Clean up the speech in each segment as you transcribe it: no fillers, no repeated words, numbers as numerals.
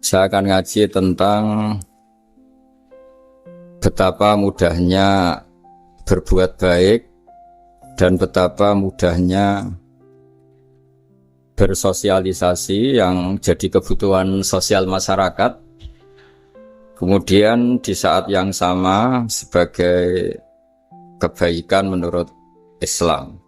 Saya akan ngaji tentang betapa mudahnya berbuat baik dan betapa mudahnya bersosialisasi yang jadi kebutuhan sosial masyarakat. Kemudian di saat yang sama sebagai kebaikan menurut Islam.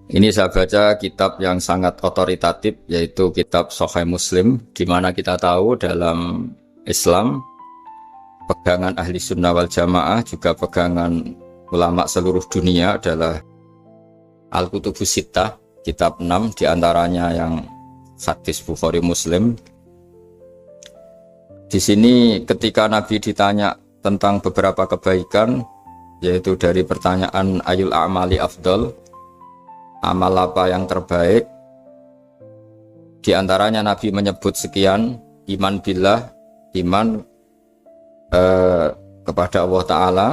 Ini saya baca kitab yang sangat otoritatif, yaitu kitab Sahih Muslim, di mana kita tahu dalam Islam pegangan ahli sunnah wal jamaah, juga pegangan ulama seluruh dunia adalah Al-Kutubus Sittah, kitab 6 diantaranya yang hadis Bukhari Muslim. Di sini ketika Nabi ditanya tentang beberapa kebaikan, yaitu dari pertanyaan ayul a'mali afdal, amal apa yang terbaik, di antaranya Nabi menyebut sekian: iman billah, iman kepada Allah Ta'ala.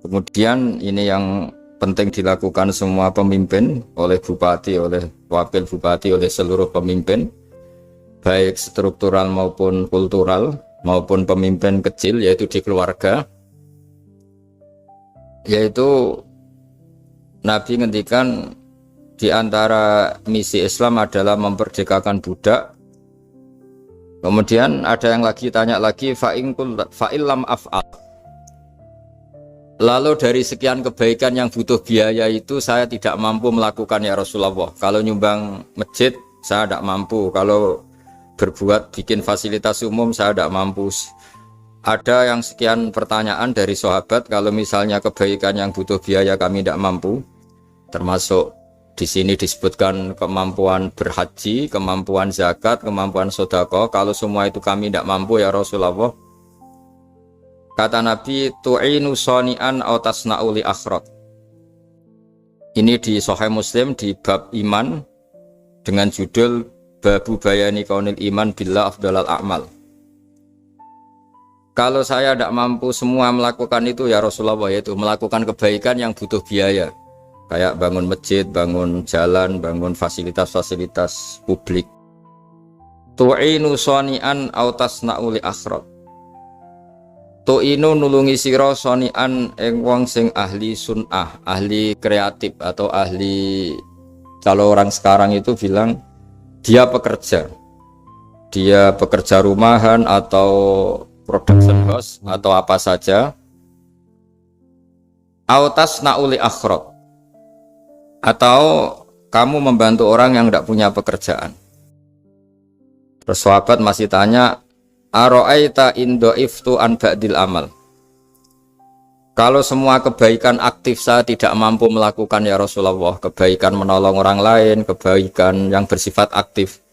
Kemudian ini yang penting dilakukan semua pemimpin, oleh bupati, oleh wakil bupati, oleh seluruh pemimpin, baik struktural maupun kultural, maupun pemimpin kecil, yaitu di keluarga. Yaitu Nabi ngendikan di antara misi Islam adalah memerdekakan budak. Kemudian ada yang lagi tanya lagi, fa'illam af'al. Lalu dari sekian kebaikan yang butuh biaya itu saya tidak mampu melakukan ya Rasulullah. Kalau nyumbang masjid saya tidak mampu. Kalau berbuat bikin fasilitas umum saya tidak mampu. Ada yang sekian pertanyaan dari sahabat, kalau misalnya kebaikan yang butuh biaya kami tidak mampu, termasuk di sini disebutkan kemampuan berhaji, kemampuan zakat, kemampuan sedekah. Kalau semua itu kami tidak mampu ya Rasulullah. Kata Nabi, tu'inu shani'an aw tasna'u li akhirat. Ini di Sahih Muslim di bab iman dengan judul Babu bayani kaunil iman billah afdalal a'mal. Kalau saya tidak mampu semua melakukan itu ya Rasulullah, yaitu melakukan kebaikan yang butuh biaya, kayak bangun masjid, bangun jalan, bangun fasilitas-fasilitas publik. Tu'inu shani'an aw tasna'u li akhirat. Tu'inu nulungi sira shani'an ing wong sing ahli sun'ah, ahli kreatif, atau ahli, kalau orang sekarang itu bilang dia pekerja rumahan atau production house atau apa saja. Aw tasna'u li akhirat, atau kamu membantu orang yang tidak punya pekerjaan. Terus sahabat masih tanya, aro'aita indo'iftu an ba'dil amal. Kalau semua kebaikan aktif saya tidak mampu melakukan ya Rasulullah, kebaikan menolong orang lain, kebaikan yang bersifat aktif.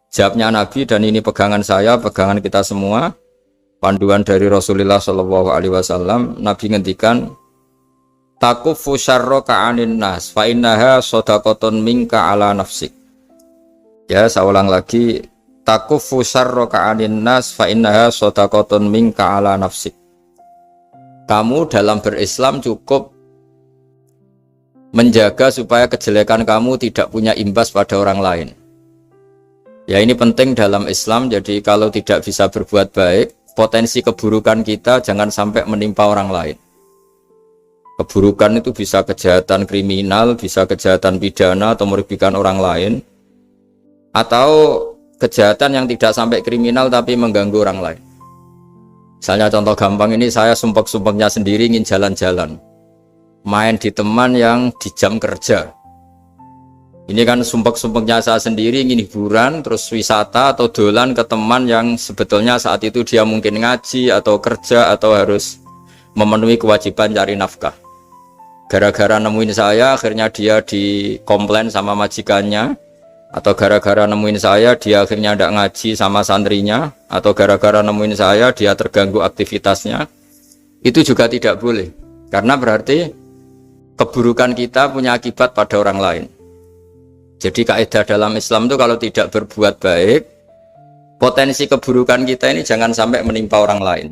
Jawabnya Nabi, dan ini pegangan saya, pegangan kita semua, panduan dari Rasulullah SAW. Nabi ngendikan, takufu syarroka anin nas fa innaha sodakotun minka ala nafsik. Ya, saya ulang lagi, takufu syarroka anin nas fa innaha sodakotun minka ala nafsik. Kamu dalam berislam cukup menjaga supaya kejelekan kamu tidak punya imbas pada orang lain. Ya, ini penting dalam Islam. Jadi kalau tidak bisa berbuat baik, potensi keburukan kita jangan sampai menimpa orang lain. Keburukan itu bisa kejahatan kriminal, bisa kejahatan pidana atau merugikan orang lain, atau kejahatan yang tidak sampai kriminal tapi mengganggu orang lain. Misalnya contoh gampang ini, saya sumpek-sumpeknya sendiri ingin jalan-jalan, main di teman yang di jam kerja. Ini kan sumpek-sumpeknya saya sendiri ingin hiburan, terus wisata atau dolan ke teman yang sebetulnya saat itu dia mungkin ngaji atau kerja atau harus memenuhi kewajiban cari nafkah. Gara-gara nemuin saya akhirnya dia dikomplain sama majikannya, atau gara-gara nemuin saya dia akhirnya tidak ngaji sama santrinya, atau gara-gara nemuin saya dia terganggu aktivitasnya. Itu juga tidak boleh, karena berarti keburukan kita punya akibat pada orang lain. Jadi kaidah dalam Islam itu kalau tidak berbuat baik, potensi keburukan kita ini jangan sampai menimpa orang lain.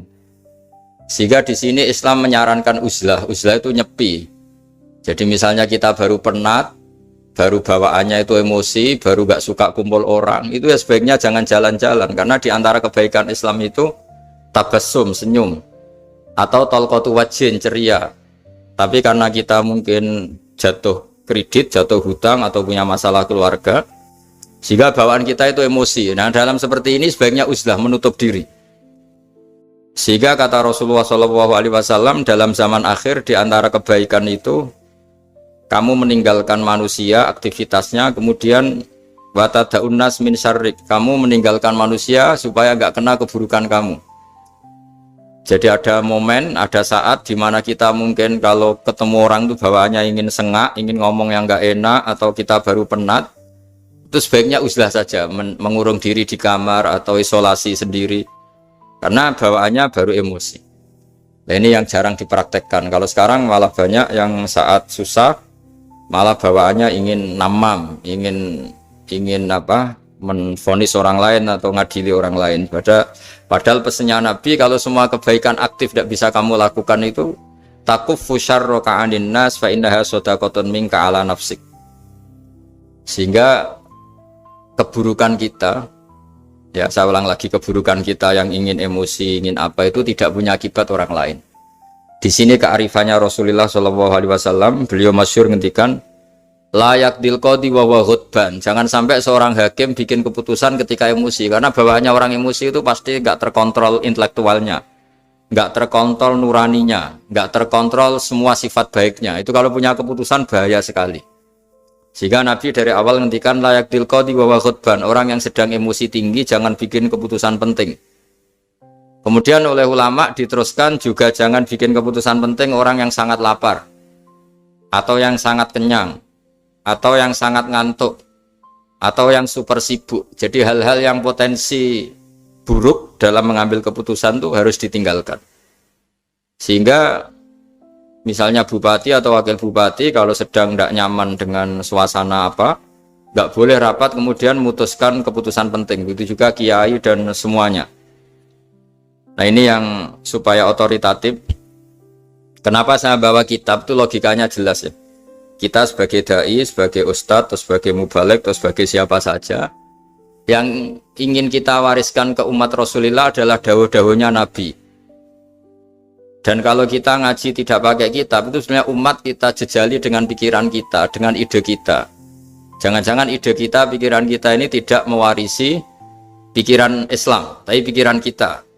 Sehingga di sini Islam menyarankan uzlah. Uzlah itu nyepi. Jadi misalnya kita baru penat, baru bawaannya itu emosi, baru gak suka kumpul orang, itu ya sebaiknya jangan jalan-jalan, karena di antara kebaikan Islam itu tabassum, senyum, atau talqatu wajhin, ceria. Tapi karena kita mungkin jatuh kredit, jatuh hutang, atau punya masalah keluarga, sehingga bawaan kita itu emosi. Nah, dalam seperti ini sebaiknya uzlah, menutup diri. Sehingga kata Rasulullah SAW, dalam zaman akhir di antara kebaikan itu kamu meninggalkan manusia aktivitasnya, kemudian watadaun nas min syarrik, kamu meninggalkan manusia supaya nggak kena keburukan kamu. Jadi ada momen, ada saat di mana kita mungkin kalau ketemu orang itu bawaannya ingin sengak, ingin ngomong yang nggak enak, atau kita baru penat, itu sebaiknya uzlah saja, mengurung diri di kamar atau isolasi sendiri, karena bawaannya baru emosi. Nah, ini yang jarang dipraktekkan. Kalau sekarang malah banyak yang saat susah malah bawaannya ingin namam, ingin apa, menvonis orang lain atau ngadili orang lain. Padahal pesannya Nabi, kalau semua kebaikan aktif tidak bisa kamu lakukan itu, takuffu syarra ka'anin nas fa innaha shadaqatun minka ala nafsik. Sehingga keburukan kita, ya saya ulang lagi, keburukan kita yang ingin emosi, ingin apa, itu tidak punya akibat orang lain. Di sini kearifannya Rasulullah SAW, beliau masyhur ngendikan, layak dilqodi wa ghadban. Jangan sampai seorang hakim bikin keputusan ketika emosi, karena bawaannya orang emosi itu pasti nggak terkontrol intelektualnya, nggak terkontrol nuraninya, nggak terkontrol semua sifat baiknya. Itu kalau punya keputusan bahaya sekali. Sehingga Nabi dari awal ngendikan layak dilqodi wa ghadban. Orang yang sedang emosi tinggi jangan bikin keputusan penting. Kemudian oleh ulama diteruskan juga jangan bikin keputusan penting orang yang sangat lapar, atau yang sangat kenyang, atau yang sangat ngantuk, atau yang super sibuk. Jadi hal-hal yang potensi buruk dalam mengambil keputusan itu harus ditinggalkan. Sehingga misalnya bupati atau wakil bupati kalau sedang tidak nyaman dengan suasana apa, nggak boleh rapat kemudian memutuskan keputusan penting. Begitu juga kiai dan semuanya. Nah, ini yang supaya otoritatif. Kenapa saya bawa kitab itu logikanya jelas ya. Kita sebagai dai, sebagai ustadz, atau sebagai mubalek, atau sebagai siapa saja, yang ingin kita wariskan ke umat Rasulullah adalah dawuh-dawuhnya Nabi. Dan kalau kita ngaji tidak pakai kitab, itu sebenarnya umat kita jejali dengan pikiran kita, dengan ide kita. Jangan-jangan ide kita, pikiran kita ini tidak mewarisi pikiran Islam, tapi pikiran kita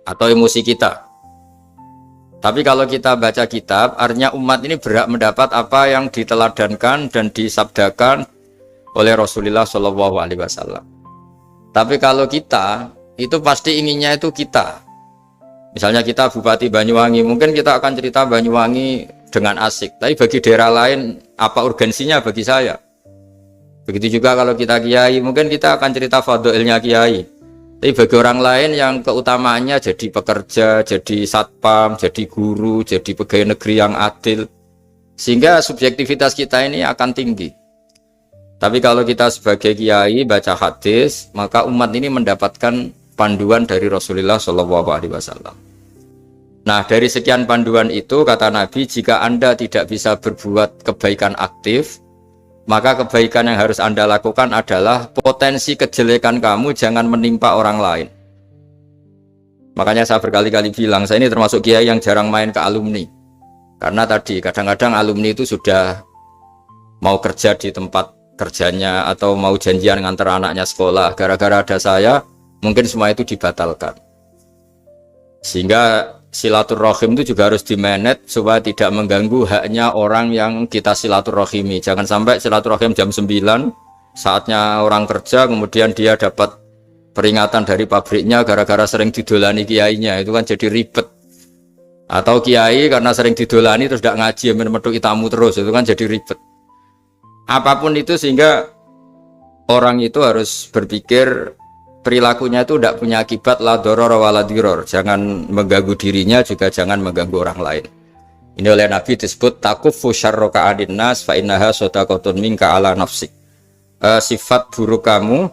atau emosi kita. Tapi kalau kita baca kitab, artinya umat ini berhak mendapat apa yang diteladankan dan disabdakan oleh Rasulullah SAW. Tapi kalau kita, itu pasti inginnya itu kita. Misalnya kita Bupati Banyuwangi, mungkin kita akan cerita Banyuwangi dengan asik. Tapi bagi daerah lain, apa urgensinya bagi saya? Begitu juga kalau kita kiai, mungkin kita akan cerita fadhilnya kiai. Tapi bagi orang lain yang keutamaannya jadi pekerja, jadi satpam, jadi guru, jadi pegawai negeri yang adil. Sehingga subjektivitas kita ini akan tinggi. Tapi kalau kita sebagai kiai baca hadis, maka umat ini mendapatkan panduan dari Rasulullah SAW. Nah, dari sekian panduan itu, kata Nabi, jika Anda tidak bisa berbuat kebaikan aktif, maka kebaikan yang harus Anda lakukan adalah potensi kejelekan kamu jangan menimpa orang lain. Makanya saya berkali-kali bilang, saya ini termasuk kiai yang jarang main ke alumni. Karena tadi, kadang-kadang alumni itu sudah mau kerja di tempat kerjanya, atau mau janjian ngantar anaknya sekolah. Gara-gara ada saya, mungkin semua itu dibatalkan. Sehingga silaturahim itu juga harus dimanage supaya tidak mengganggu haknya orang yang kita silaturahimi. Jangan sampai silaturahim jam 9, saatnya orang kerja, kemudian dia dapat peringatan dari pabriknya gara-gara sering didolani kiainya. Itu kan jadi ribet. Atau kiai karena sering didolani terus tidak ngaji, metu tamu terus, itu kan jadi ribet. Apapun itu, sehingga orang itu harus berpikir perilakunya itu tidak punya akibat la doror wala diror. Jangan mengganggu dirinya, juga jangan mengganggu orang lain. Ini oleh Nabi disebut takuffu syarra ka'adin nas fa innaha shadaqatun minka ala nafsik. Sifat buruk kamu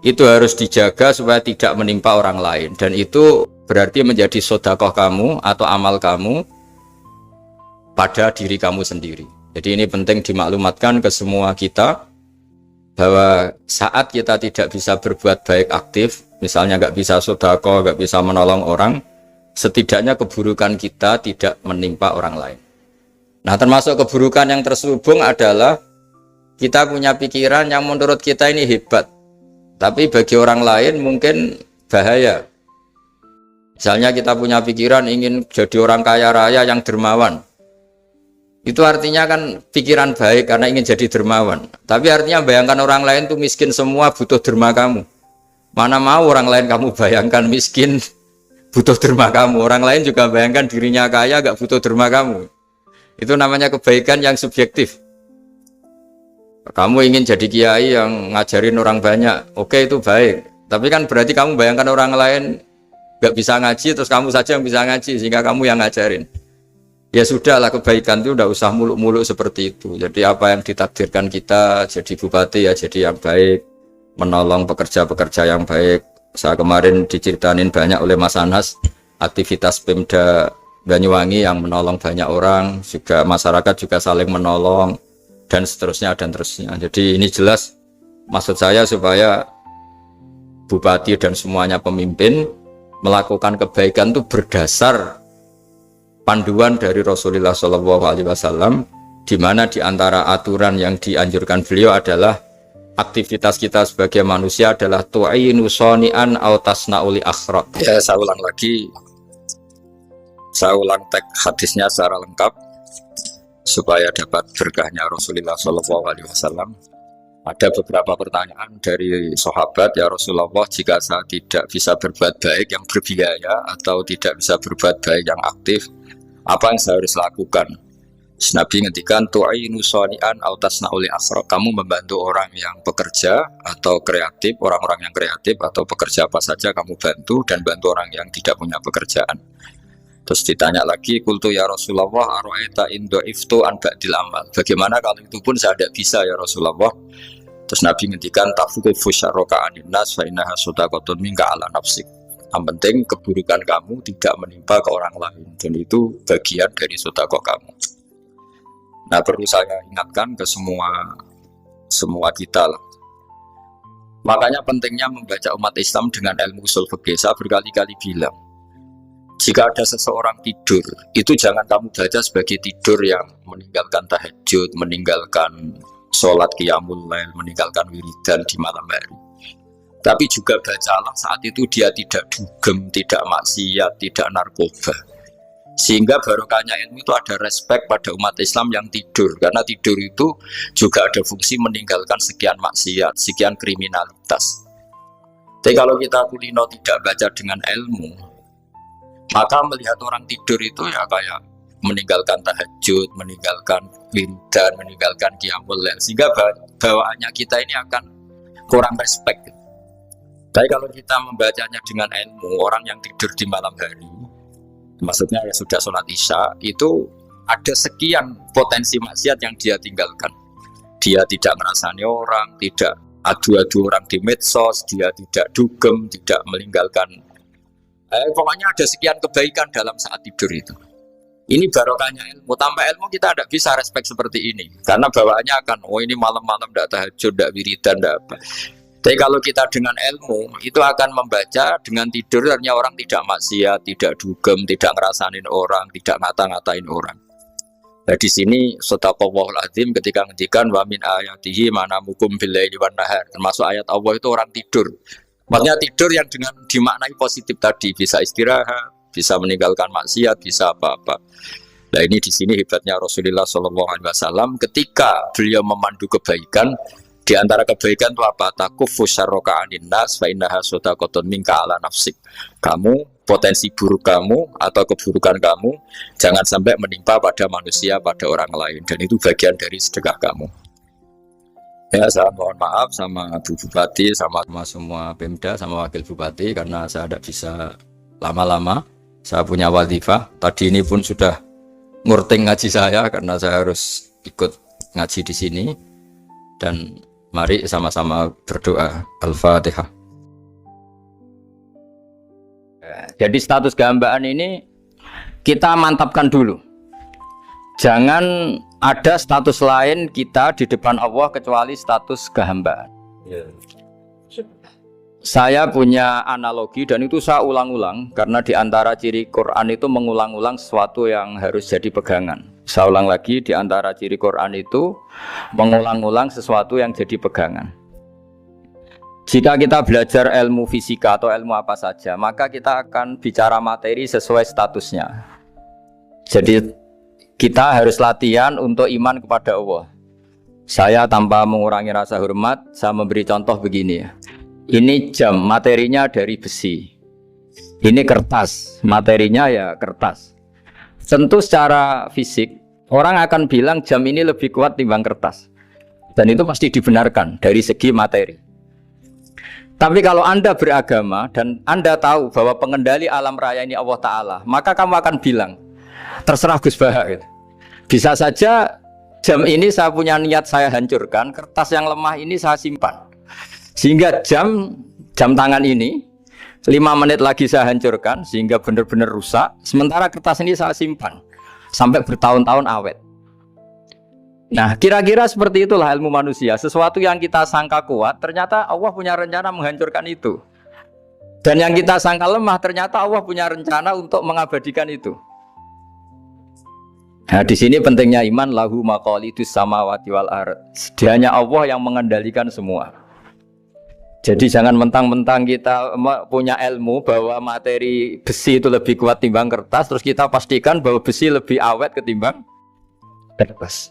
itu harus dijaga supaya tidak menimpa orang lain, dan itu berarti menjadi sedekah kamu atau amal kamu pada diri kamu sendiri. Jadi ini penting dimaklumatkan ke semua kita bahwa saat kita tidak bisa berbuat baik aktif, misalnya nggak bisa sedekah, nggak bisa menolong orang, setidaknya keburukan kita tidak menimpa orang lain. Nah, termasuk keburukan yang terselubung adalah kita punya pikiran yang menurut kita ini hebat, tapi bagi orang lain mungkin bahaya. Misalnya kita punya pikiran ingin jadi orang kaya raya yang dermawan. Itu artinya kan pikiran baik karena ingin jadi dermawan. Tapi artinya bayangkan orang lain tuh miskin semua butuh derma kamu. Mana mau orang lain kamu bayangkan miskin butuh derma kamu. Orang lain juga bayangkan dirinya kaya gak butuh derma kamu. Itu namanya kebaikan yang subjektif. Kamu ingin jadi kiai yang ngajarin orang banyak. Oke, itu baik. Tapi kan berarti kamu bayangkan orang lain gak bisa ngaji terus kamu saja yang bisa ngaji sehingga kamu yang ngajarin. Ya sudahlah, kebaikan itu udah usah muluk-muluk seperti itu. Jadi apa yang ditakdirkan kita jadi bupati ya jadi yang baik, menolong pekerja-pekerja yang baik. Saya kemarin diceritain banyak oleh Mas Anas aktivitas Pemda Banyuwangi yang menolong banyak orang, juga masyarakat juga saling menolong dan seterusnya dan terusnya. Jadi ini jelas maksud saya supaya bupati dan semuanya pemimpin melakukan kebaikan itu berdasar panduan dari Rasulullah SAW, di mana di antara aturan yang dianjurkan beliau adalah aktivitas kita sebagai manusia adalah tu'inu soni'an au tasna'uli akhraq. Ya, saya ulang lagi, saya ulang teks hadisnya secara lengkap supaya dapat berkahnya Rasulullah SAW. Ada beberapa pertanyaan dari sahabat, ya Rasulullah, jika saya tidak bisa berbuat baik yang berbiaya atau tidak bisa berbuat baik yang aktif, apa yang saya harus lakukan? Nabi ngendikan tu'inu soni'an au tasna'uli akhraq. Kamu membantu orang yang pekerja atau kreatif, orang-orang yang kreatif atau pekerja apa saja kamu bantu, dan bantu orang yang tidak punya pekerjaan. Terus ditanya lagi, qultu ya Rasulullah ara'aita in dha'iftu an ba'dil amal. Bagaimana kalau itu pun saya tidak bisa ya Rasulullah? Terus Nabi ngendikan tafuqifu syarraka anin nas fa innaha shadaqatun minka ala nafsik. Yang penting keburukan kamu tidak menimpa ke orang lain, dan itu bagian dari sedekah kamu. Nah, perlu saya ingatkan ke semua kita lah. Makanya pentingnya membaca umat Islam dengan ilmu usul fikih. Saya berkali-kali bilang, jika ada seseorang tidur, itu jangan kamu baca sebagai tidur yang meninggalkan tahajud, meninggalkan sholat qiyamul lail, meninggalkan wiridan di malam hari. Tapi juga bacalah saat itu dia tidak dugem, tidak maksiat, tidak narkoba. Sehingga barokahnya ilmu itu ada respek pada umat Islam yang tidur. Karena tidur itu juga ada fungsi meninggalkan sekian maksiat, sekian kriminalitas. Tapi kalau kita kulino tidak baca dengan ilmu, maka melihat orang tidur itu ya kayak meninggalkan tahajud, meninggalkan wiridan, meninggalkan qiyamul lail, sehingga bawaannya kita ini akan kurang respect. Tapi kalau kita membacanya dengan ilmu, orang yang tidur di malam hari, maksudnya ya sudah sholat isya, itu ada sekian potensi maksiat yang dia tinggalkan. Dia tidak ngerasani orang, tidak adu-adu orang di medsos, dia tidak dugem, tidak meninggalkan. Pokoknya ada sekian kebaikan dalam saat tidur itu. Ini barokahnya ilmu. Tanpa ilmu kita tidak bisa respect seperti ini, karena bawaannya akan, oh ini malam-malam tidak tahajud, tidak wiridan, tidak apa. Tapi kalau kita dengan ilmu, itu akan membaca dengan tidur, artinya orang tidak maksiat, tidak dugem, tidak ngerasanin orang, tidak ngata-ngatain orang. Nah di sini sadaqallahul azim ketika ngendikan wa min ayatihi manamukum billaili wan nahar. Termasuk ayat Allah itu orang tidur. Maksudnya tidur yang dengan dimaknai positif tadi, bisa istirahat, bisa meninggalkan maksiat, bisa apa-apa. Nah ini di sini hebatnya Rasulullah SAW ketika beliau memandu kebaikan. Di antara kebaikan itu apa? Takufu syarroka anin nas fa innaha shadaqatun minka ala nafsik. Kamu, potensi buruk kamu atau keburukan kamu jangan sampai menimpa pada manusia, pada orang lain, dan itu bagian dari sedekah kamu. Ya, saya mohon maaf sama Bu Bupati, sama semua Pemda, sama Wakil Bupati karena saya tidak bisa lama-lama. Saya punya wadifah. Tadi ini pun sudah ngurting ngaji saya karena saya harus ikut ngaji di sini. Dan mari sama-sama berdoa. Al-Fatihah. Jadi status gambaan ini kita mantapkan dulu. Jangan ada status lain kita di depan Allah kecuali status kehambaan. Saya punya analogi dan itu saya ulang-ulang karena di antara ciri Quran itu mengulang-ulang sesuatu yang harus jadi pegangan. Saya ulang lagi, di antara ciri Quran itu mengulang-ulang sesuatu yang jadi pegangan. Jika kita belajar ilmu fisika atau ilmu apa saja, maka kita akan bicara materi sesuai statusnya. Jadi kita harus latihan untuk iman kepada Allah. Saya tanpa mengurangi rasa hormat, saya memberi contoh begini ya. Ini jam, materinya dari besi. Ini kertas, materinya ya kertas. Tentu secara fisik, orang akan bilang jam ini lebih kuat timbang kertas. Dan itu pasti dibenarkan dari segi materi. Tapi kalau Anda beragama dan Anda tahu bahwa pengendali alam raya ini Allah Ta'ala, maka kamu akan bilang, terserah Gus Baha gitu. Bisa saja jam ini saya punya niat saya hancurkan, kertas yang lemah ini saya simpan. Sehingga jam tangan ini 5 menit lagi saya hancurkan sehingga benar-benar rusak. Sementara kertas ini saya simpan sampai bertahun-tahun awet. Nah, kira-kira seperti itulah ilmu manusia. Sesuatu yang kita sangka kuat, ternyata Allah punya rencana menghancurkan itu. Dan yang kita sangka lemah, ternyata Allah punya rencana untuk mengabadikan itu. Nah, di sini pentingnya iman, lahu maqalidus samawati wal ardh. Hanya Allah yang mengendalikan semua. Jadi jangan mentang-mentang kita punya ilmu bahwa materi besi itu lebih kuat timbang kertas, terus kita pastikan bahwa besi lebih awet ketimbang kertas.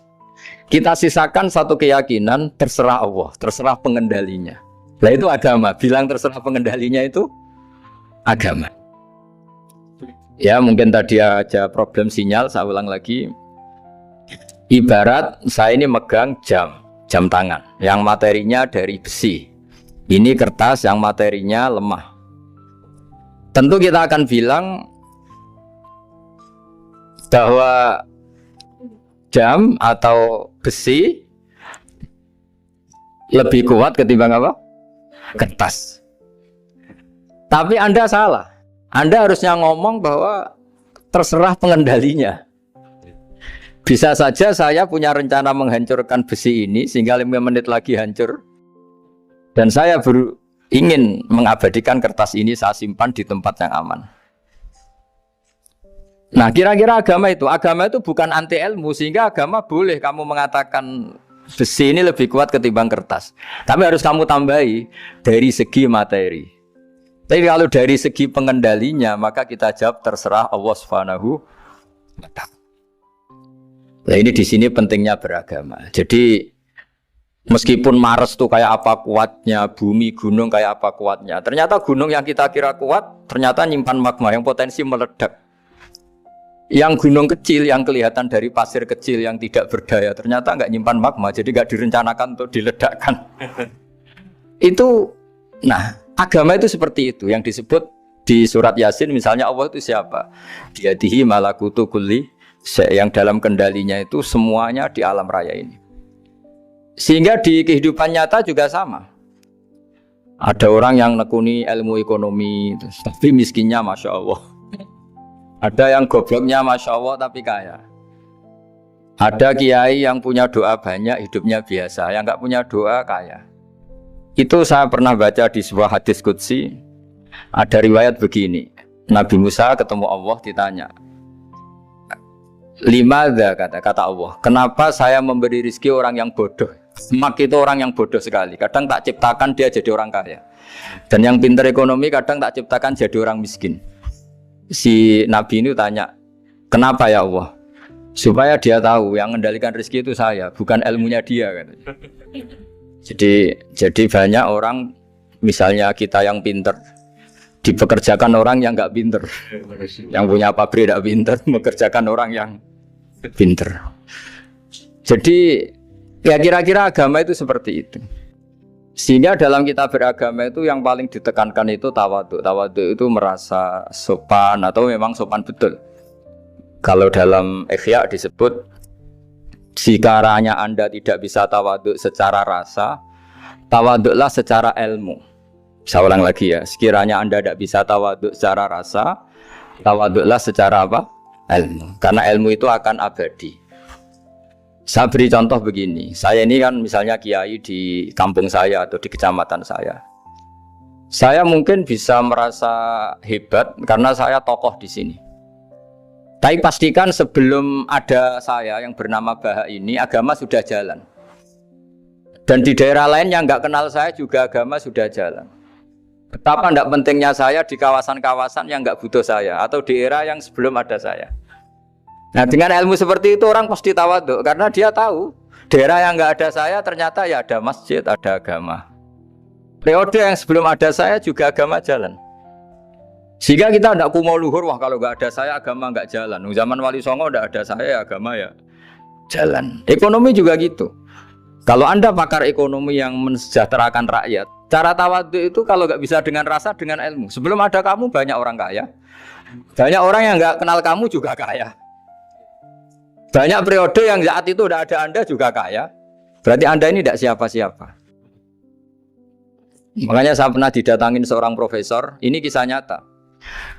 Kita sisakan satu keyakinan, terserah Allah, terserah pengendalinya. Nah itu agama, bilang terserah pengendalinya itu agama. Ya mungkin tadi aja problem sinyal, saya ulang lagi. Ibarat saya ini megang jam tangan, yang materinya dari besi. Ini kertas yang materinya lemah. Tentu kita akan bilang bahwa jam atau besi lebih kuat ketimbang apa? Kertas. Tapi Anda salah. Anda harusnya ngomong bahwa terserah pengendalinya. Bisa saja saya punya rencana menghancurkan besi ini sehingga 5 menit lagi hancur. Dan saya ingin mengabadikan kertas ini, saya simpan di tempat yang aman. Nah kira-kira agama itu bukan anti ilmu, sehingga agama boleh kamu mengatakan besi ini lebih kuat ketimbang kertas. Tapi harus kamu tambahi dari segi materi. Tapi kalau dari segi pengendalinya, maka kita jawab terserah Allah Subhanahu wa Ta'ala. Nah ini di sini pentingnya beragama. Jadi meskipun Mars tuh kayak apa kuatnya, bumi, gunung kayak apa kuatnya, ternyata gunung yang kita kira kuat ternyata nyimpan magma yang potensi meledak. Yang gunung kecil yang kelihatan dari pasir kecil yang tidak berdaya ternyata nggak nyimpan magma, jadi nggak direncanakan untuk diledakkan. Itu, nah agama itu seperti itu yang disebut di surat Yasin misalnya Allah itu siapa? Biyadihi malakutu kulli, yang dalam kendalinya itu semuanya di alam raya ini. Sehingga di kehidupan nyata juga sama. Ada orang yang nekuni ilmu ekonomi, tapi miskinnya Masya Allah. Ada yang gobloknya Masya Allah tapi kaya. Ada kiai yang punya doa banyak, hidupnya biasa. Yang nggak punya doa kaya. Itu saya pernah baca di sebuah hadis qudsi. Ada riwayat begini. Nabi Musa ketemu Allah ditanya, Limadza kata Allah, kenapa saya memberi rezeki orang yang bodoh? Mak itu orang yang bodoh sekali. Kadang tak ciptakan dia jadi orang kaya. Dan yang pintar ekonomi kadang tak ciptakan jadi orang miskin. Si Nabi ini tanya, kenapa ya Allah? Supaya dia tahu yang mengendalikan rezeki itu saya, bukan ilmunya dia. Jadi banyak orang, misalnya kita yang pintar, dipekerjakan orang yang nggak pintar. Yang punya pabrik tidak pintar, mengerjakan orang yang pinter. Jadi ya kira-kira agama itu seperti itu. Sehingga dalam kita beragama itu yang paling ditekankan itu tawadhu. Tawadhu itu merasa sopan atau memang sopan betul. Kalau dalam Ihya disebut sekiranya Anda tidak bisa tawadhu secara rasa, tawadhulah secara ilmu. Saya ulang lagi ya, sekiranya Anda tidak bisa tawadhu secara rasa, tawadhulah secara apa? Ilmu. Karena ilmu itu akan abadi. Saya beri contoh begini, saya ini kan misalnya kiai di kampung saya atau di kecamatan saya. Saya mungkin bisa merasa hebat karena saya tokoh di sini. Tapi pastikan sebelum ada saya yang bernama Baha ini, agama sudah jalan. Dan di daerah lain yang nggak kenal saya juga agama sudah jalan. Betapa tidak pentingnya saya di kawasan-kawasan yang nggak butuh saya, atau di era yang sebelum ada saya. Nah dengan ilmu seperti itu orang pasti tawaduk, karena dia tahu daerah yang nggak ada saya ternyata ya ada masjid, ada agama. Periode yang sebelum ada saya juga agama jalan. Sehingga kita tidak kumo luhur, wah kalau nggak ada saya agama nggak jalan. Zaman Wali Songo tidak ada saya agama ya jalan. Ekonomi juga gitu. Kalau Anda pakar ekonomi yang mensejahterakan rakyat, cara tawadhu itu kalau nggak bisa dengan rasa, dengan ilmu. Sebelum ada kamu banyak orang kaya, banyak orang yang nggak kenal kamu juga kaya. Banyak periode yang saat itu udah ada Anda juga kaya. Berarti Anda ini tidak siapa-siapa. Makanya saya pernah didatangin seorang profesor, ini kisah nyata.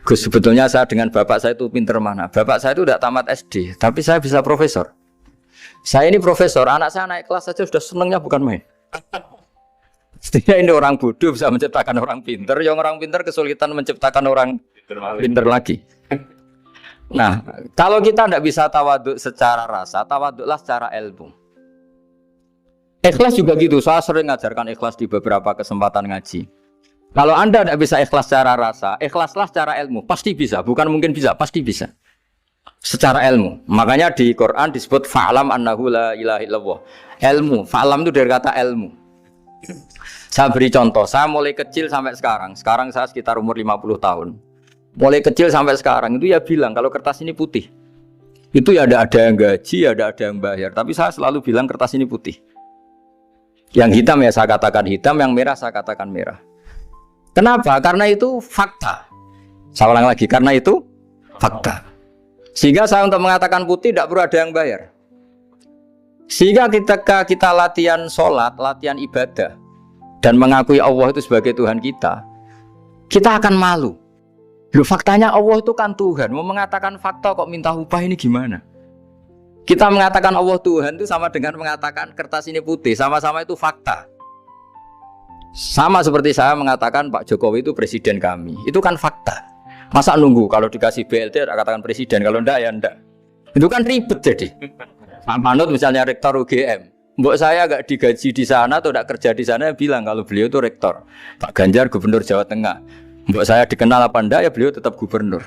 Gus, sebetulnya saya dengan bapak saya itu pinter mana? Bapak saya itu tidak tamat SD, tapi saya bisa profesor. Saya ini profesor, anak saya naik kelas saja sudah senengnya bukan main. Setidaknya ini orang bodoh bisa menciptakan orang pinter, yang orang pinter kesulitan menciptakan orang pinter lagi. Nah, kalau kita tidak bisa tawaduk secara rasa, tawaduklah secara ilmu. Ikhlas juga gitu, saya sering ngajarkan ikhlas di beberapa kesempatan ngaji. Kalau Anda tidak bisa ikhlas secara rasa, ikhlaslah secara ilmu. Pasti bisa, bukan mungkin bisa, pasti bisa. Secara ilmu. Makanya di Quran disebut fa'lam annahu la ilaha illallah. Ilmu, fa'lam itu dari kata ilmu. Saya beri contoh, saya mulai kecil sampai sekarang. Sekarang saya sekitar umur 50 tahun. Mulai kecil sampai sekarang itu ya bilang kalau kertas ini putih. Itu ya ada yang gaji, ada yang bayar. Tapi saya selalu bilang kertas ini putih. Yang hitam ya saya katakan hitam, yang merah saya katakan merah. Kenapa? Karena itu fakta. Saya ulang lagi, karena itu fakta. Sehingga saya untuk mengatakan putih tidak perlu ada yang bayar. Sehingga ketika kita latihan sholat, latihan ibadah, dan mengakui Allah itu sebagai Tuhan kita akan malu. Loh, faktanya Allah itu kan Tuhan. Mau mengatakan fakta kok minta upah ini gimana? Kita mengatakan Allah Tuhan itu sama dengan mengatakan kertas ini putih. Sama-sama itu fakta. Sama seperti saya mengatakan Pak Jokowi itu presiden kami. Itu kan fakta. Masa nunggu kalau dikasih BLT katakan presiden, kalau enggak ya enggak. Itu kan ribet jadi. Pak Manut misalnya rektor UGM. Mbok saya enggak digaji di sana atau enggak kerja di sana bilang kalau beliau itu rektor. Pak Ganjar gubernur Jawa Tengah. Mbok saya dikenal apa enggak ya beliau tetap gubernur.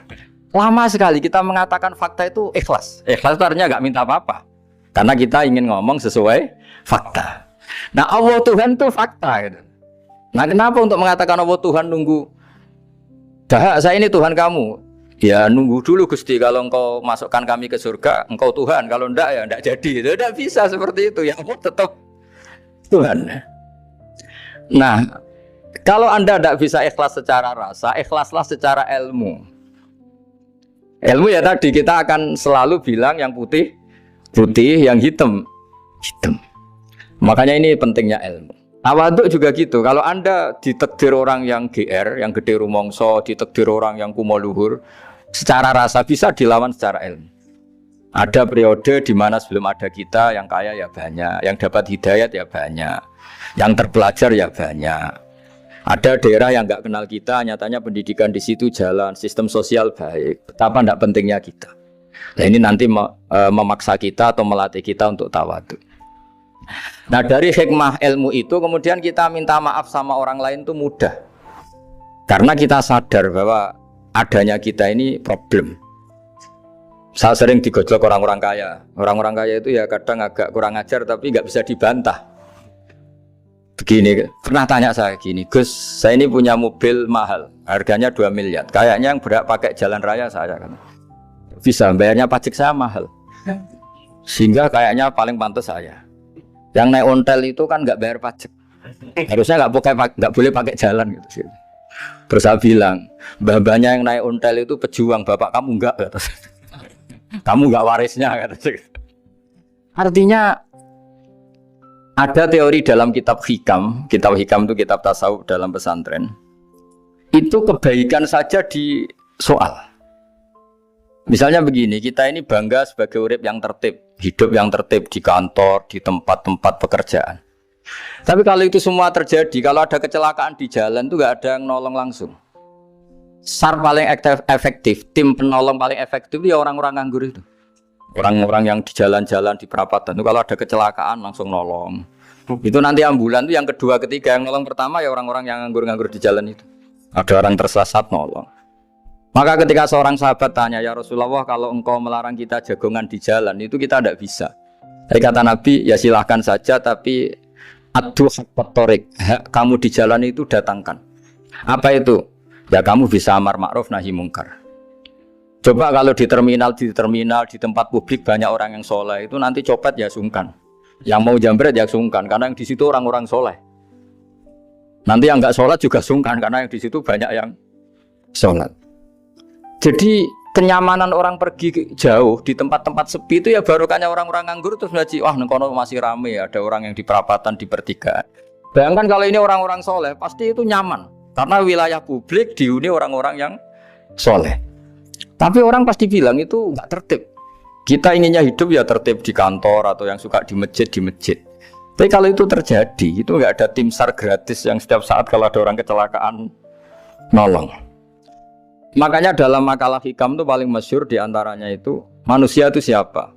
Lama sekali kita mengatakan fakta itu ikhlas. Ikhlas itu artinya enggak minta apa-apa. Karena kita ingin ngomong sesuai fakta. Nah Allah Tuhan itu fakta gitu. Nah kenapa untuk mengatakan Allah Tuhan nunggu? Dah saya ini Tuhan kamu. Ya nunggu dulu Gusti, kalau engkau masukkan kami ke surga, engkau Tuhan. Kalau enggak ya enggak jadi. Tidak bisa seperti itu. Ya Allah tetap Tuhan. Nah kalau Anda tidak bisa ikhlas secara rasa, ikhlaslah secara ilmu. Ilmu ya tadi kita akan selalu bilang yang putih putih, yang hitam hitam. Makanya ini pentingnya ilmu. Tawaduk juga gitu. Kalau Anda ditakdir orang yang GR, yang gede rumongso, ditakdir orang yang kumo luhur, secara rasa bisa dilawan secara ilmu. Ada periode di mana sebelum ada kita yang kaya ya banyak, yang dapat hidayat ya banyak, yang terpelajar ya banyak. Ada daerah yang nggak kenal kita, nyatanya pendidikan di situ jalan, sistem sosial baik. Betapa tidak pentingnya kita. Nah ini nanti memaksa kita atau melatih kita untuk tawaduk. Nah dari hikmah ilmu itu kemudian kita minta maaf sama orang lain itu mudah. Karena kita sadar bahwa adanya kita ini problem. Saya sering digojlok orang-orang kaya. Orang-orang kaya itu ya kadang agak kurang ajar tapi nggak bisa dibantah. Begini, pernah tanya saya gini, Gus, saya ini punya mobil mahal, harganya 2 miliar. Kayaknya yang berak pakai jalan raya saya kan. Bisa, bayarnya pajak saya mahal. Sehingga kayaknya paling pantas saya. Yang naik ontel itu kan nggak bayar pajak, harusnya nggak boleh pakai jalan gitu. Terus saya bilang, mbah-mbahnya yang naik ontel itu pejuang, bapak kamu enggak, kata saya. Kamu nggak warisnya, kata saya. Artinya ada teori dalam kitab hikam itu kitab tasawuf dalam pesantren. Itu kebaikan saja di soal. Misalnya begini, kita ini bangga sebagai urip yang tertib, hidup yang tertib di kantor, di tempat-tempat pekerjaan. Tapi kalau itu semua terjadi, kalau ada kecelakaan di jalan itu nggak ada yang nolong langsung. SAR paling efektif, tim penolong paling efektif ya orang-orang nganggur itu. Orang-orang yang di jalan-jalan di perapatan itu kalau ada kecelakaan langsung nolong. Itu nanti ambulan itu yang kedua, ketiga, yang nolong pertama ya orang-orang yang nganggur-nganggur di jalan itu. Ada orang tersesat nolong. Maka ketika seorang sahabat tanya, ya Rasulullah, kalau engkau melarang kita jagongan di jalan, itu kita tidak bisa. Jadi kata Nabi, ya silahkan saja, tapi adu haqqat thoriq, hak kamu di jalan itu datangkan. Apa itu? Ya kamu bisa amar ma'ruf nahi mungkar. Coba kalau di terminal, di tempat publik banyak orang yang soleh, itu nanti copet ya sungkan. Yang mau jambret ya sungkan, karena yang di situ orang-orang soleh. Nanti yang nggak sholat juga sungkan, karena yang di situ banyak yang sholat. Jadi kenyamanan orang pergi jauh di tempat-tempat sepi itu ya barokahnya orang-orang nganggur terus ngaji, wah nengkono masih rame ya, ada orang yang di perapatan, di pertigaan. Bayangkan kalau ini orang-orang soleh, pasti itu nyaman karena wilayah publik dihuni orang-orang yang soleh. Tapi orang pasti bilang itu nggak tertib. Kita inginnya hidup ya tertib di kantor atau yang suka di masjid, di masjid. Tapi kalau itu terjadi, itu nggak ada tim SAR gratis yang setiap saat kalau ada orang kecelakaan nolong. Makanya dalam makalah hikam itu paling masyhur diantaranya itu manusia itu siapa?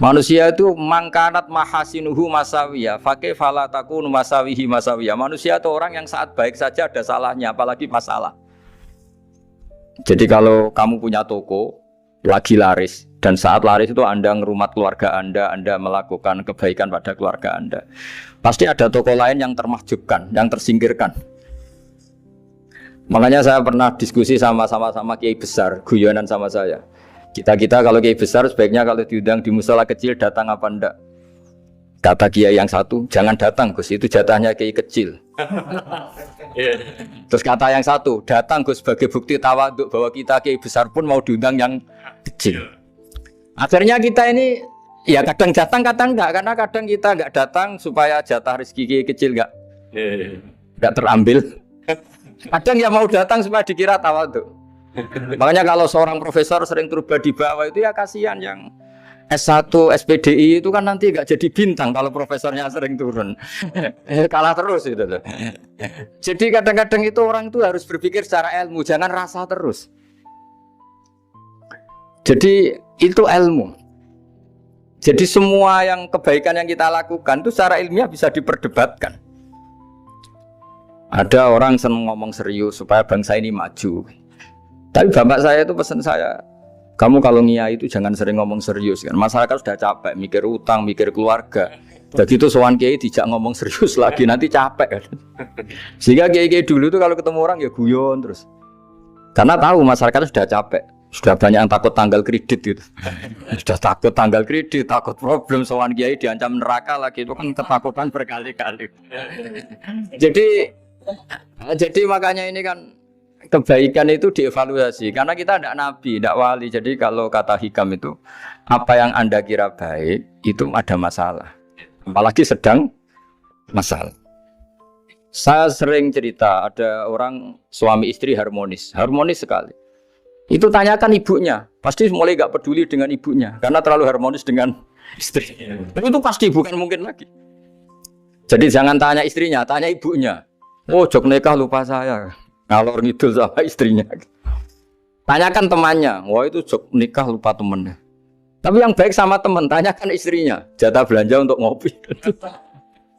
Manusia itu mangkanat mahasinuhu masawiyah, fakih falatakun masawihi masawiyah. Manusia itu orang yang saat baik saja ada salahnya, apalagi masalah. Jadi kalau kamu punya toko lagi laris dan saat laris itu Anda ngerumat keluarga Anda melakukan kebaikan pada keluarga Anda, pasti ada toko lain yang termahjubkan, yang tersingkirkan. Makanya saya pernah diskusi sama kiai besar, guyonan sama saya. Kita kalau kiai besar sebaiknya kalau diundang di musala kecil datang apa enggak? Kata kiai yang satu, jangan datang Gus, itu jatahnya kiai kecil. Terus kata yang satu, datang Gus sebagai bukti tawaduk bahwa kita kiai besar pun mau diundang yang kecil. Akhirnya kita ini ya kadang datang kadang enggak, karena kadang kita enggak datang supaya jatah rezeki kiai kecil enggak terambil. Kadang yang mau datang supaya dikira tawaduk. Makanya kalau seorang profesor sering turba di bawah itu ya kasihan yang S1, SPDI itu kan nanti gak jadi bintang kalau profesornya sering turun. Kalah terus itu loh. Jadi kadang-kadang itu orang itu harus berpikir secara ilmu, jangan rasa terus. Jadi itu ilmu. Jadi semua yang kebaikan yang kita lakukan itu secara ilmiah bisa diperdebatkan. Ada orang senang ngomong serius supaya bangsa ini maju. Tapi bapak saya itu pesan saya, kamu kalau ngiyai itu jangan sering ngomong serius kan. Masyarakat sudah capek mikir utang, mikir keluarga. Begitu sowan kiai dijak ngomong serius lagi nanti capek kan. Sehingga kiai-kiai dulu itu kalau ketemu orang ya guyon terus. Karena tahu masyarakat sudah capek. Sudah banyak yang takut tanggal kredit gitu. Sudah takut tanggal kredit, takut problem sowan kiai diancam neraka lagi, itu kan ketakutan berkali-kali. Jadi makanya ini kan kebaikan itu dievaluasi karena kita tidak nabi, tidak wali. Jadi kalau kata hikam itu apa yang Anda kira baik itu ada masalah, apalagi sedang masalah. Saya sering cerita ada orang suami istri harmonis sekali. Itu tanyakan ibunya, pasti mulai gak peduli dengan ibunya karena terlalu harmonis dengan istri. Tapi itu pasti bukan mungkin lagi. Jadi jangan tanya istrinya, tanya ibunya. Oh, jok nikah lupa saya. Ngalor ngidul sama istrinya. Tanyakan temannya. Wah, itu jok nikah lupa temennya. Tapi yang baik sama teman, tanyakan istrinya. Jatah belanja untuk ngopi.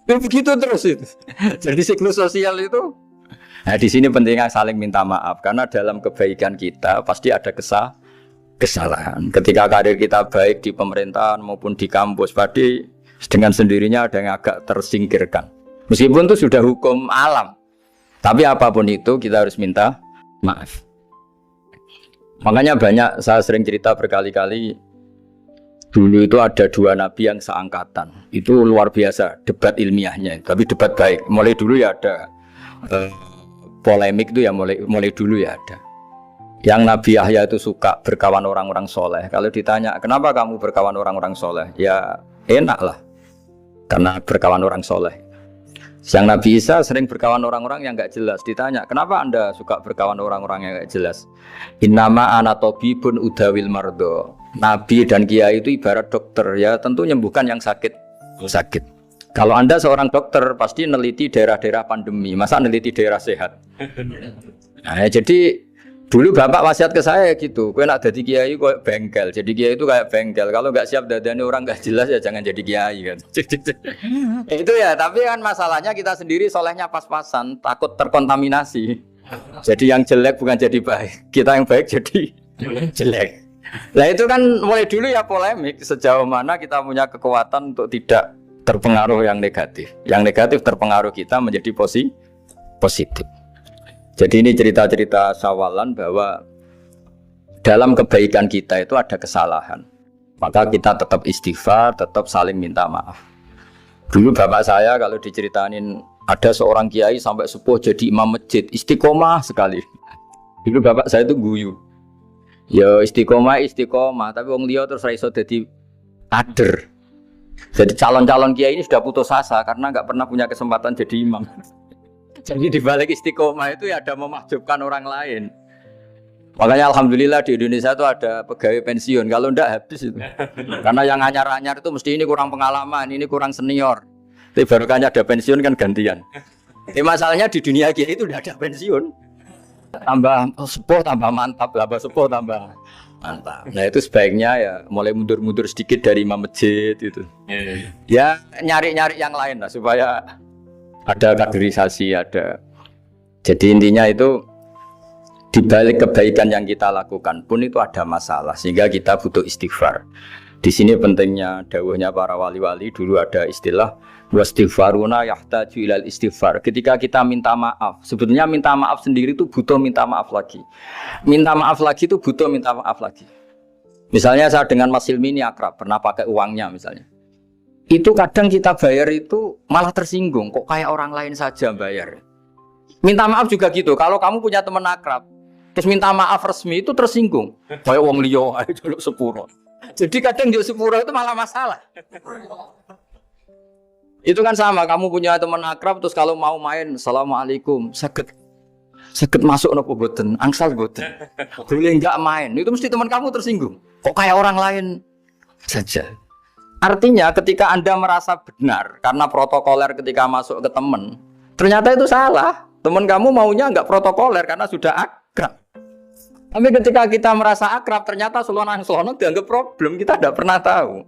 Begitu terus itu. Jadi siklus sosial itu. Nah, di sini pentingnya saling minta maaf karena dalam kebaikan kita pasti ada kesalahan. Ketika karir kita baik di pemerintahan maupun di kampus, pasti dengan sendirinya ada yang agak tersingkirkan. Meskipun itu sudah hukum alam. Tapi apapun itu kita harus minta maaf. Makanya banyak, saya sering cerita berkali-kali, dulu itu ada dua nabi yang seangkatan. Itu luar biasa debat ilmiahnya, tapi debat baik. Mulai dulu ya ada polemik itu ya mulai dulu ya ada. Yang Nabi Yahya itu suka berkawan orang-orang soleh. Kalau ditanya kenapa kamu berkawan orang-orang soleh, ya enak lah karena berkawan orang soleh. Yang Nabi Isa sering berkawan orang-orang yang nggak jelas. Ditanya, kenapa anda suka berkawan orang-orang yang nggak jelas? Innama ana tabibun udawil mardo. Nabi dan kiai itu ibarat dokter, ya tentu menyembuhkan yang sakit. Kalau anda seorang dokter pasti neliti daerah-daerah pandemi, masa neliti daerah sehat? Nah, jadi dulu bapak wasiat ke saya gitu, kowe nak jadi kiai kok bengkel. Jadi kiai itu kayak bengkel. Kalau nggak siap dadani orang nggak jelas ya jangan jadi kiai kan. Itu ya, tapi kan masalahnya kita sendiri solehnya pas-pasan, takut terkontaminasi. Jadi yang jelek bukan jadi baik, kita yang baik jadi jelek. Nah itu kan mulai dulu ya polemik sejauh mana kita punya kekuatan untuk tidak terpengaruh yang negatif. Yang negatif terpengaruh kita menjadi positif. Jadi ini cerita-cerita sawalan bahwa dalam kebaikan kita itu ada kesalahan. Maka kita tetap istighfar, tetap saling minta maaf. Dulu bapak saya kalau diceritain ada seorang kiai sampai sepuh jadi imam masjid, istiqomah sekali. Dulu bapak saya itu guyu. Ya istiqomah, tapi wong liya terus ra iso dadi kader. Jadi calon-calon kiai ini sudah putus asa karena nggak pernah punya kesempatan jadi imam. Jadi di balik istiqomah itu ya ada memahjubkan orang lain. Makanya alhamdulillah di Indonesia itu ada pegawai pensiun. Kalau enggak habis itu. Karena yang anyar-anyar itu mesti ini kurang pengalaman, ini kurang senior. Tapi baru kan ada pensiun kan gantian. Masalahnya di dunia kiai itu udah ada pensiun. Tambah sepuh tambah mantap, tambah sepuh tambah mantap. Nah itu sebaiknya ya mulai mundur-mundur sedikit dari imam masjid itu. Ya nyari-nyari yang lain lah supaya ada kaderisasi, ada. Jadi intinya itu di balik kebaikan yang kita lakukan pun itu ada masalah sehingga kita butuh istighfar. Di sini pentingnya dawuhnya para wali-wali, dulu ada istilah wastighfaruna yahtaju ilal istighfar. Ketika kita minta maaf, sebetulnya minta maaf sendiri itu butuh minta maaf lagi. Minta maaf lagi itu butuh minta maaf lagi. Misalnya saya dengan Mas Hilmi ini akrab, pernah pakai uangnya misalnya. Itu kadang kita bayar itu malah tersinggung, kok kayak orang lain saja bayar. Minta maaf juga gitu, kalau kamu punya teman akrab, terus minta maaf resmi itu tersinggung. Kayak wong liya ae jaluk sepuro. Jadi kadang jaluk sepuro itu malah masalah. Itu kan sama, kamu punya teman akrab terus kalau mau main, assalamualaikum, sakit masuk nopo boten, angsal boten. Boleh enggak main, itu mesti teman kamu tersinggung. Kok kayak orang lain saja. Artinya ketika Anda merasa benar karena protokoler ketika masuk ke teman, ternyata itu salah. Teman kamu maunya enggak protokoler karena sudah akrab. Tapi ketika kita merasa akrab, ternyata selonang-selonang dianggap problem, kita tidak pernah tahu.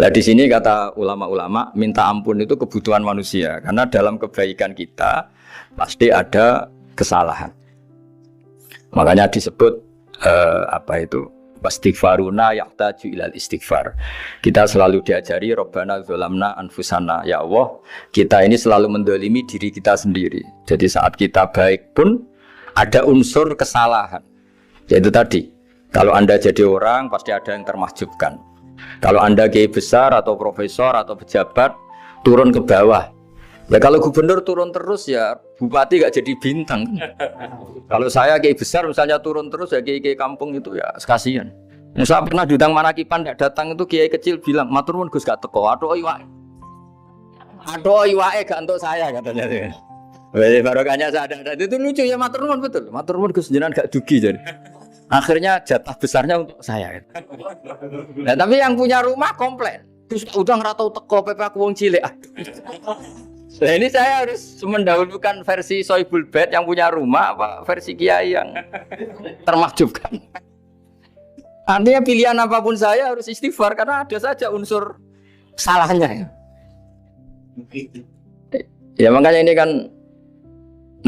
Nah di sini kata ulama-ulama, minta ampun itu kebutuhan manusia karena dalam kebaikan kita pasti ada kesalahan. Makanya disebut wastighfaruna yahtaju ilal istighfar. Kita selalu diajari Rabbana dzalamna anfusana, ya Allah, kita ini selalu mendolimi diri kita sendiri. Jadi saat kita baik pun ada unsur kesalahan. Yaitu tadi, kalau Anda jadi orang pasti ada yang termahjubkan. Kalau Anda kiai besar atau profesor atau pejabat turun ke bawah, ya kalau gubernur turun terus ya bupati gak jadi bintang. Kalau saya kiai besar misalnya turun terus ya kiai kampung itu ya kasihan. Saya pernah diundang Manakipan tidak datang itu kiai kecil bilang matur nuwun Gus gak teko. Aduh iwake gak untuk saya katanya. Barokahnya saya ada. Itu lucu ya, matur nuwun betul. Matur nuwun Gus jenengan gak dugi jadi. Akhirnya jatah besarnya untuk saya. Nah, tapi yang punya rumah komplain. Gus udah nggak tahu teko PP aku wong cilik. Nah ini saya harus mendahulukan versi Soibul Bait yang punya rumah apa versi kiai yang termahjubkan. Artinya pilihan apapun saya harus istighfar karena ada saja unsur salahnya. Ya makanya ini kan,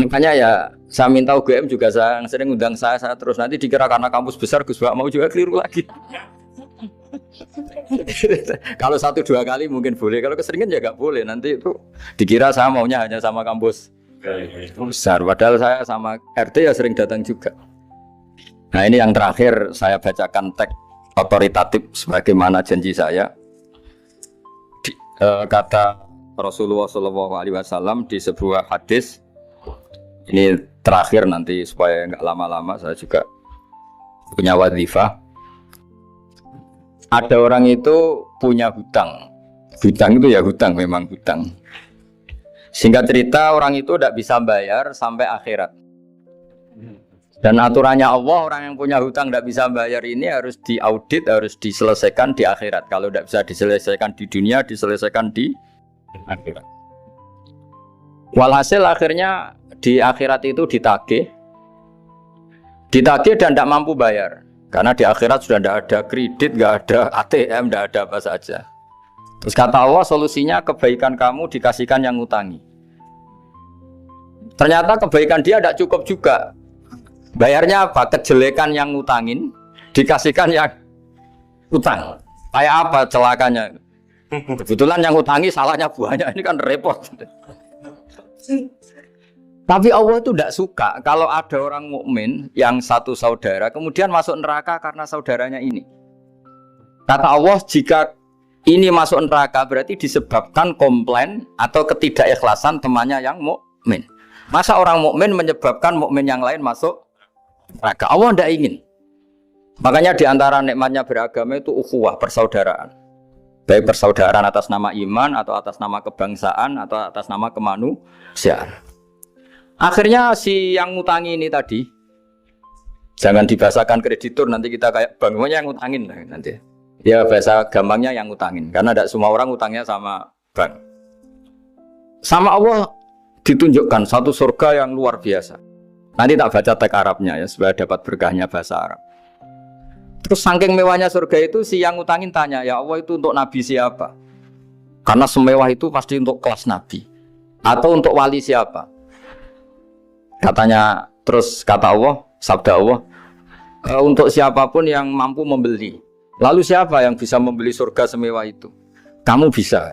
makanya ya saya minta UGM juga saya sering undang saya terus, nanti dikira karena kampus besar Gus Bak mau juga keliru lagi. Kalau 1-2 kali mungkin boleh, kalau keseringan ya gak boleh, nanti itu dikira saya maunya hanya sama kampus besar, padahal saya sama RT ya sering datang juga. Nah ini yang terakhir saya bacakan teks otoritatif sebagaimana janji saya. Kata Rasulullah SAW di sebuah hadis, ini terakhir nanti supaya nggak lama-lama, saya juga punya wadhifah. Ada orang itu punya hutang. Hutang itu ya hutang, memang hutang. Singkat cerita orang itu tidak bisa bayar sampai akhirat. Dan aturannya Allah, orang yang punya hutang tidak bisa bayar ini harus diaudit, harus diselesaikan di akhirat. Kalau tidak bisa diselesaikan di dunia, diselesaikan di akhirat. Walhasil akhirnya di akhirat itu ditagih dan tidak mampu bayar. Karena di akhirat sudah tidak ada kredit, tidak ada ATM, tidak ada apa saja. Terus kata Allah, solusinya kebaikan kamu dikasihkan yang ngutangi. Ternyata kebaikan dia tidak cukup juga. Bayarnya apa? Kejelekan yang ngutangin dikasihkan yang utang. Kayak apa celakanya? Kebetulan yang ngutangi salahnya banyak, ini kan repot. Tapi Allah itu tidak suka kalau ada orang mukmin yang satu saudara kemudian masuk neraka karena saudaranya ini. Kata Allah, jika ini masuk neraka berarti disebabkan komplain atau ketidakikhlasan temannya yang mukmin. Masa orang mukmin menyebabkan mukmin yang lain masuk neraka? Allah tidak ingin. Makanya di antara nikmatnya beragama itu ukhuwah, persaudaraan. Baik persaudaraan atas nama iman atau atas nama kebangsaan atau atas nama kemanusiaan. Akhirnya si yang ngutangi ini tadi, jangan dibahasakan kreditur, nanti kita kayak bank, yang ngutangin nanti. Ya bahasa gampangnya yang ngutangin, karena tidak semua orang ngutangnya sama bank. Sama Allah ditunjukkan satu surga yang luar biasa. Nanti tak baca teks Arabnya ya, supaya dapat berkahnya bahasa Arab. Terus saking mewahnya surga itu, si yang ngutangin tanya, ya Allah itu untuk nabi siapa? Karena semewah itu pasti untuk kelas nabi. Atau untuk wali siapa? Katanya, terus kata Allah, sabda Allah, untuk siapapun yang mampu membeli. Lalu siapa yang bisa membeli surga semewah itu? Kamu bisa.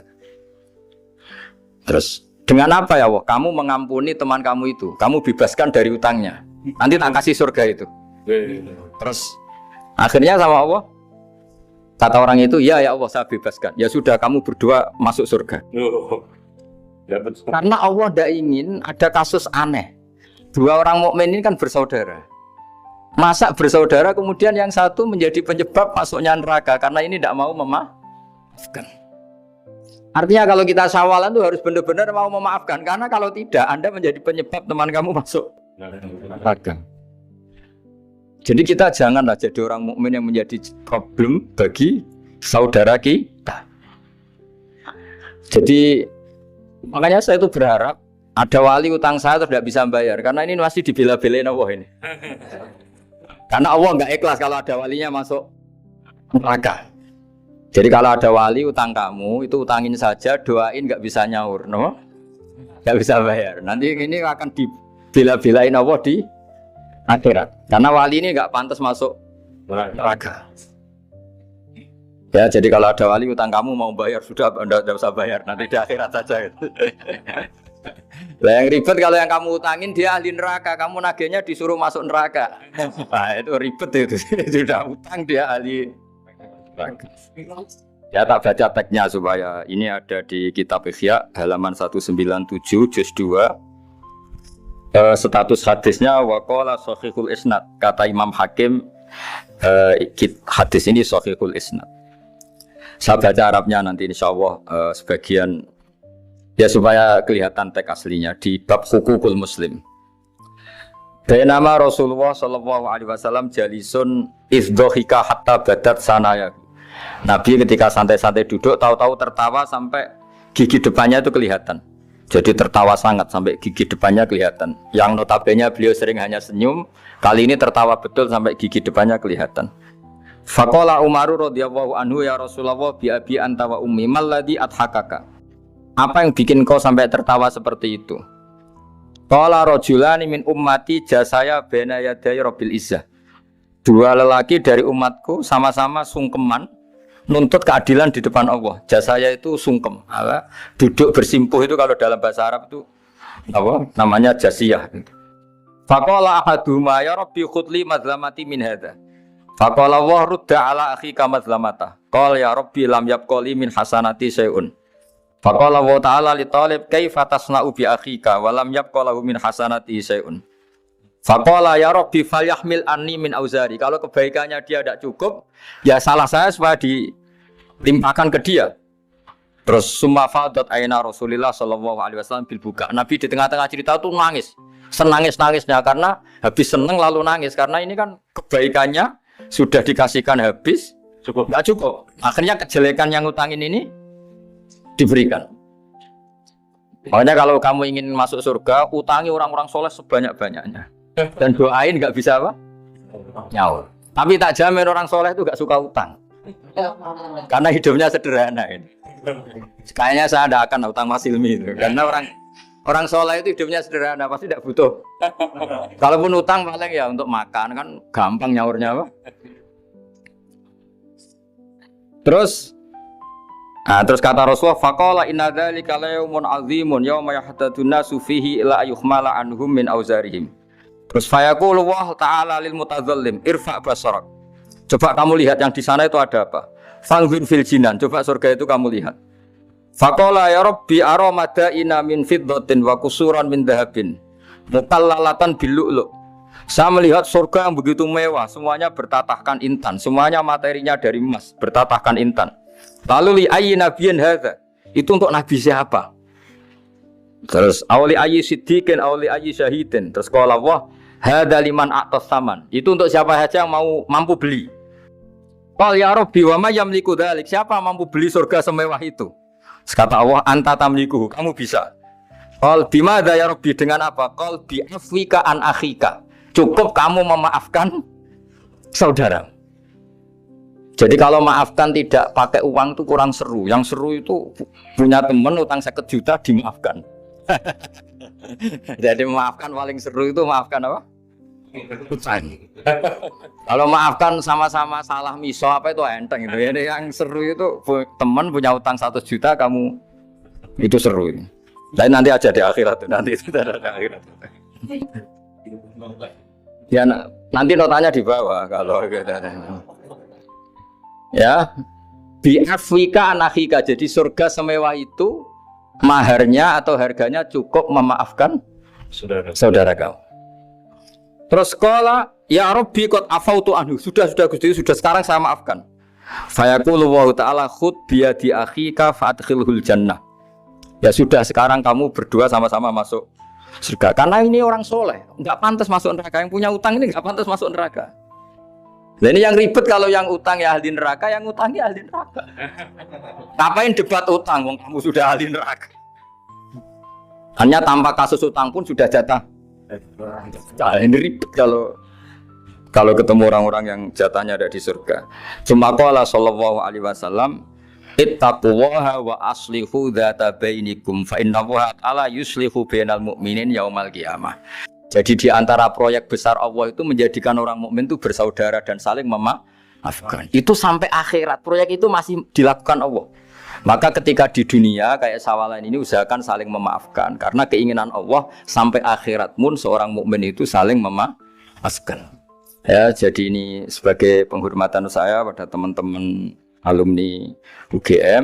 Terus, dengan apa ya Allah? Kamu mengampuni teman kamu itu. Kamu bebaskan dari utangnya. Nanti tak kasih surga itu. Terus akhirnya sama Allah, kata orang itu, ya Allah saya bebaskan. Ya sudah, kamu berdua masuk surga. Karena Allah tidak ingin ada kasus aneh. Dua orang mukmin ini kan bersaudara. Masa bersaudara kemudian yang satu menjadi penyebab masuknya neraka karena ini tidak mau memaafkan. Artinya kalau kita syawalan itu harus benar-benar mau memaafkan, karena kalau tidak Anda menjadi penyebab teman kamu masuk neraka. Jadi kita janganlah jadi orang mukmin yang menjadi problem bagi saudara kita. Jadi makanya saya itu berharap ada wali utang saya tidak bisa bayar, karena ini masih dibela-belain Allah ini. Karena Allah nggak ikhlas kalau ada walinya masuk neraka. Jadi kalau ada wali utang kamu, itu utangin saja, doain nggak bisa nyaur, no? Nggak bisa bayar. Nanti ini akan dibela-belain Allah di akhirat. Karena wali ini nggak pantas masuk neraka. Ya, jadi kalau ada wali utang kamu mau bayar, sudah Anda tidak usah bayar, nanti di akhirat saja. Lah yang ribet kalau yang kamu utangin dia ahli neraka, kamu nagihnya disuruh masuk neraka. Nah, itu ribet itu. Sudah utang dia ahli neraka. Ya tak baca teksnya supaya ini ada di kitab Ihya halaman 197 juz 2. Status hadisnya waqala sahihul isnad, kata Imam Hakim, hadis ini sahihul isnad. Saya baca Arabnya nanti insyaallah sebagian ya supaya kelihatan teks aslinya di bab hukukul muslim. Nama Rasulullah sallallahu alaihi wasallam jalisun izdhika hatta badat sanaya. Nabi ketika santai-santai duduk tahu-tahu tertawa sampai gigi depannya itu kelihatan. Jadi tertawa sangat sampai gigi depannya kelihatan. Yang notabene beliau sering hanya senyum, kali ini tertawa betul sampai gigi depannya kelihatan. Faqala Umar radhiyallahu anhu ya Rasulullah bi abi anta wa ummi malladhi adhakaka. Apa yang bikin kau sampai tertawa seperti itu? Qala rajulani min ummati jasaya baina yaday rabbil izzah. Dua lelaki dari umatku sama-sama sungkeman nuntut keadilan di depan Allah. Jasaya itu sungkem. Duduk bersimpuh itu kalau dalam bahasa Arab itu apa? Namanya jasiyah. Faqala ahaduhuma ya rabbi khudli madlamati min hadza. Faqala wa rudda ala akhika madlamata. Qala ya rabbi lam yabqali min hasanati syai'un. Faqala wa ta'ala li talib kaifa tasna'u bi akhika wa lam yabqalahu min hasanati syai'un. Faqala ya rabbi falyahmil anni min auzari. Kalau kebaikannya dia tidak cukup, ya salah saya supaya dilimpahkan ke dia. Terus summa fadat aina Rasulillah sallallahu alaihi wasallam bil buka. Nabi di tengah-tengah cerita tuh nangis. Senangis-nangisnya karena habis seneng lalu nangis karena ini kan kebaikannya sudah dikasihkan habis cukup enggak cukup. Akhirnya kejelekan yang ngutangin ini diberikan. Makanya kalau kamu ingin masuk surga, utangi orang-orang soleh sebanyak-banyaknya. Dan doain nggak bisa apa? Nyaur. Tapi tak jamin orang soleh itu nggak suka utang. Karena hidupnya sederhana ini. Kayaknya saya tidak akan utang Mas Ilmi itu. Karena orang soleh itu hidupnya sederhana, pasti tidak butuh. Kalaupun utang paling ya untuk makan kan gampang nyaurnya apa? Terus kata Rasulullah, faqala inna dzalika la yaumun azimun yauma yahtadun nasu fihi ila ayuhmala anhum min auzarihim. Terus fayaqulu wa ta'ala lil mutadzallim irfa' basarak. Coba kamu lihat yang di sana itu ada apa? Fanzur fil jinan, coba surga itu kamu lihat. Faqala ya rabbi ara madaina min fiddatin wa kusuran min dhahabin mukallalatan bil lu'lu'. Saya melihat surga yang begitu mewah, semuanya bertatahkan intan, semuanya materinya dari emas, bertatahkan intan. Lalu li ayyi nabiyyin hadza? Itu untuk nabi siapa? Terus awli ayyi siddiqin awli ayyi syahidin. Terus qala Allah hadza liman a'tas saman. Itu untuk siapa saja yang mampu beli. Qal ya rabbi wa may yamliku dzalik? Siapa mampu beli surga semewah itu? Kata Allah anta tamliku, kamu bisa. Qal bima dza ya rabbi, dengan apa? Qal bi afwika an akhika. Cukup kamu memaafkan saudara. Jadi kalau maafkan tidak pakai uang itu kurang seru. Yang seru itu punya teman utang 50 juta dimaafkan. Jadi memaafkan paling seru itu maafkan apa? Utang. Kalau maafkan sama-sama salah miso apa itu enteng itu. Jadi yang seru itu teman punya utang 100 juta kamu itu seru. Dan nanti aja di akhirat nanti itu ada di akhirat. Ya nanti notanya di bawah kalau gitu. Ya, bi afwika anakhika. Jadi surga semewah itu maharnya atau harganya cukup memaafkan saudara kamu. Terus qala ya rabbi qad afautu anhu. Sudah Gusti, sudah sekarang saya maafkan. Fayaqulu wa ta'ala khud bi yadi akhika fa'adkhilhul jannah. Ya sudah sekarang kamu berdua sama-sama masuk surga. Karena ini orang soleh, enggak pantas masuk neraka. Yang punya utang ini enggak pantas masuk neraka. Nah ini yang ribet kalau yang utang ya ahli neraka, yang utangnya ahli neraka. Ngapain debat utang, wong kamu sudah ahli neraka. Hanya tanpa kasus utang pun sudah jatah. Nah, ini ribet kalau ketemu orang-orang yang jatahnya ada di surga. Cuma qala sallallahu alaihi wasallam ittaqullaha wa aslihu dzata bainikum fa innallaha ta'ala yuslihu bainal mu'minin yaumal qiyamah. Jadi di antara proyek besar Allah itu menjadikan orang mukmin itu bersaudara dan saling memaafkan. Itu sampai akhirat proyek itu masih dilakukan Allah. Maka ketika di dunia kayak sawalan ini usahakan saling memaafkan karena keinginan Allah sampai akhirat pun seorang mukmin itu saling memaafkan. Ya, jadi ini sebagai penghormatan saya pada teman-teman alumni UGM.